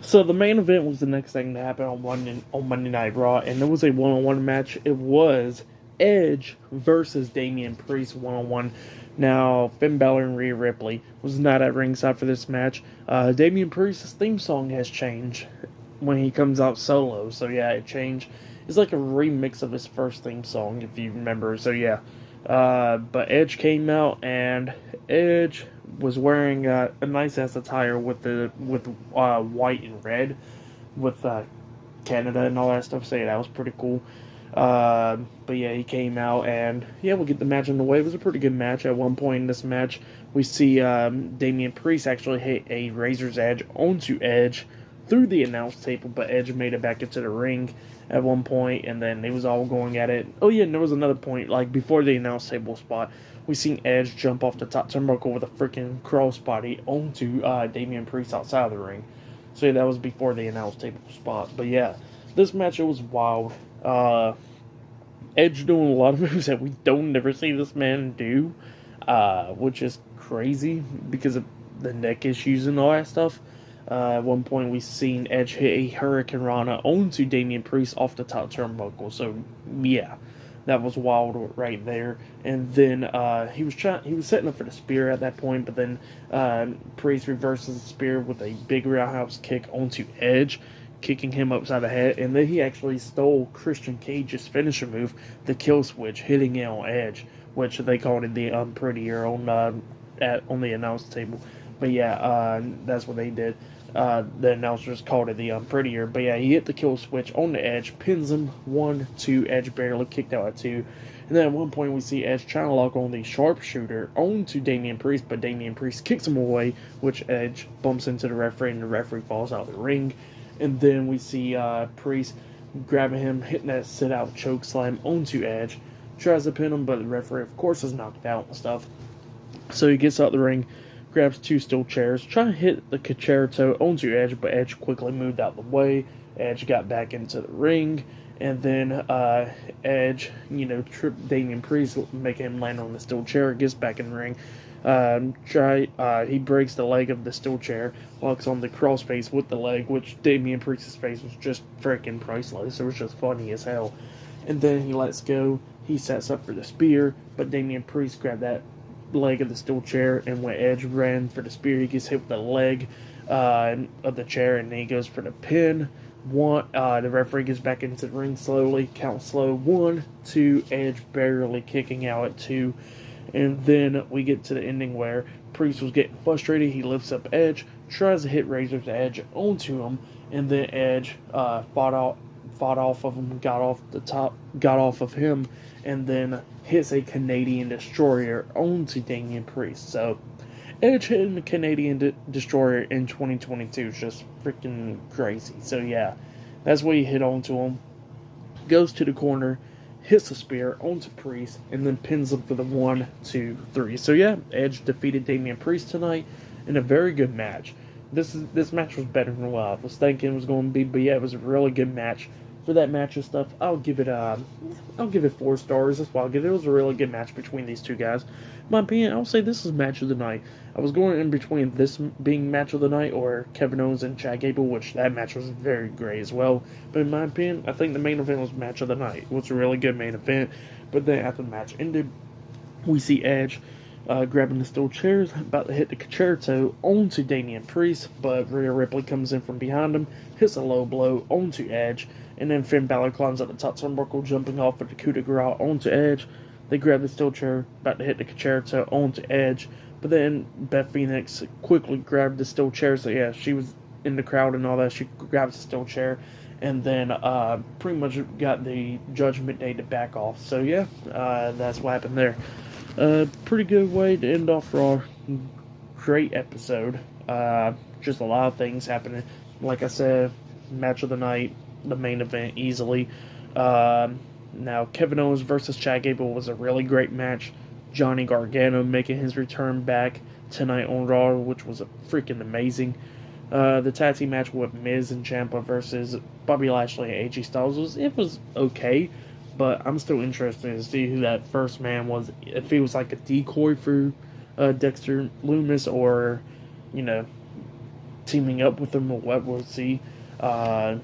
So the main event was the next thing to happen on Monday Night Raw, and it was a one-on-one match. It was Edge versus Damien Priest one-on-one. Now Finn Balor and Rhea Ripley was not at ringside for this match. Damien Priest's theme song has changed when he comes out solo. So yeah, it changed. It's like a remix of his first theme song, if you remember. So yeah, but Edge came out, and Edge was wearing a nice ass attire with white and red with Canada and all that stuff. So yeah, that was pretty cool. But yeah, he came out, and yeah, we'll get the match on the way. It was a pretty good match. At one point in this match, we see Damian Priest actually hit a Razor's Edge onto Edge through the announce table, but Edge made it back into the ring at one point, and then they was all going at it. Oh yeah, and there was another point, like before the announce table spot, we seen Edge jump off the top turnbuckle with a freaking crossbody onto Damian Priest outside of the ring. So yeah, that was before the announce table spot. But yeah, this match, it was wild. Edge doing a lot of moves that we don't never see this man do, which is crazy because of the neck issues and all that stuff. At one point, we seen Edge hit a Hurricane Rana onto Damian Priest off the top turnbuckle. So yeah, that was wild right there. And then he was setting up for the spear at that point, but then Priest reverses the spear with a big roundhouse kick onto Edge, kicking him upside the head, and then he actually stole Christian Cage's finisher move, the kill switch, hitting it on Edge, which they called it the Unprettier on the announce table. But yeah, that's what they did. The announcers called it the Unprettier. But yeah, he hit the kill switch on the Edge, pins him 1-2. Edge barely kicked out at 2. And then at one point we see Edge trying to lock on the sharpshooter onto Damian Priest, but Damian Priest kicks him away, which Edge bumps into the referee, and the referee falls out of the ring. And then we see Priest grabbing him, hitting that sit-out choke slam onto Edge. Tries to pin him, but the referee, of course, is knocked out and stuff. So he gets out the ring, grabs 2 steel chairs, trying to hit the concerto onto Edge, but Edge quickly moved out the way. Edge got back into the ring, and then Edge, tripped Damian Priest, making him land on the steel chair, gets back in the ring. He breaks the leg of the steel chair, locks on the crossface with the leg, which Damian Priest's face was just freaking priceless. It was just funny as hell. And then he lets go. He sets up for the spear, but Damian Priest grabbed that leg of the steel chair, and when Edge ran for the spear, he gets hit with the leg of the chair, and then he goes for the pin. The referee gets back into the ring slowly, count slow, 1, 2, Edge barely kicking out at 2. And then we get to the ending where Priest was getting frustrated. He lifts up Edge, tries to hit Razor's Edge onto him, and then Edge fought off of him, got off of him, and then hits a Canadian Destroyer onto Damien Priest. So Edge hitting the Canadian Destroyer in 2022 is just freaking crazy. So yeah, that's what he hit onto him. Goes to the corner, hits the spear onto Priest, and then pins him for the 1, 2, 3. So yeah, Edge defeated Damian Priest tonight in a very good match. This match was better than what I was thinking it was going to be, but yeah, it was a really good match. For that match and stuff, I'll give it 4 stars. That's why I'll give it. It was a really good match between these two guys. In my opinion, I'll say this is match of the night. I was going in between this being match of the night or Kevin Owens and Chad Gable, which that match was very great as well. But in my opinion, I think the main event was match of the night. It was a really good main event. But then after the match ended, we see Edge grabbing the steel chairs, about to hit the concerto onto Damian Priest, but Rhea Ripley comes in from behind him, hits a low blow onto Edge, and then Finn Balor climbs up the top turnbuckle, jumping off with the coup de grace onto Edge. They grab the steel chair, about to hit the concerto onto Edge, but then Beth Phoenix quickly grabbed the steel chair, so yeah, she was in the crowd and all that, she grabs the steel chair, and then pretty much got the Judgment Day to back off. So yeah, that's what happened there. Pretty good way to end off Raw. Great episode. Just a lot of things happening. Like I said, match of the night, the main event easily. Now, Kevin Owens versus Chad Gable was a really great match. Johnny Gargano making his return back tonight on Raw, which was freaking amazing. The tag team match with Miz and Ciampa versus Bobby Lashley and AJ Styles was okay. But I'm still interested to see who that first man was. If he was like a decoy for Dexter Lumis, or, teaming up with them or what we'll see. Uh,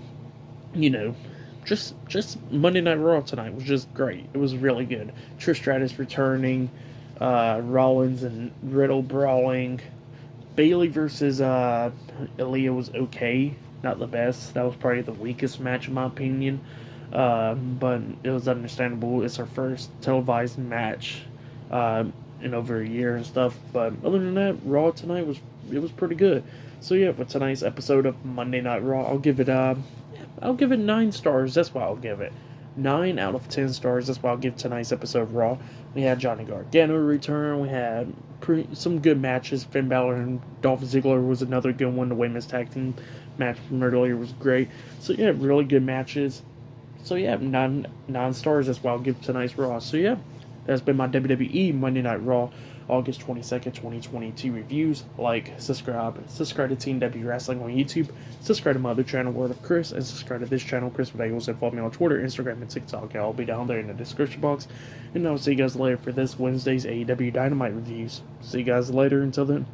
you know, just Monday Night Raw tonight was just great. It was really good. Trish Stratus returning, Rollins and Riddle brawling. Bailey versus Aaliyah was okay, not the best. That was probably the weakest match in my opinion. But it was understandable. It's our first televised match uh, in over a year and stuff. But other than that, Raw tonight was pretty good. So yeah, for tonight's episode of Monday Night Raw, I'll give it 9 stars. That's why I'll give it 9 out of 10 stars. That's why I'll give tonight's episode of Raw. We had Johnny Gargano return. We had some good matches. Finn Balor and Dolph Ziggler was another good one. The women's tag team match from earlier was great. So yeah, really good matches. So yeah, nine stars. That's why I'll give tonight's Raw. So yeah, that's been my WWE Monday Night Raw, August 22nd, 2022 reviews. Like, subscribe to Team W Wrestling on YouTube. Subscribe to my other channel, Word of Chris, and subscribe to this channel, Chris Bagels, and follow me on Twitter, Instagram, and TikTok. I'll be down there in the description box. And I'll see you guys later for this Wednesday's AEW Dynamite reviews. See you guys later. Until then.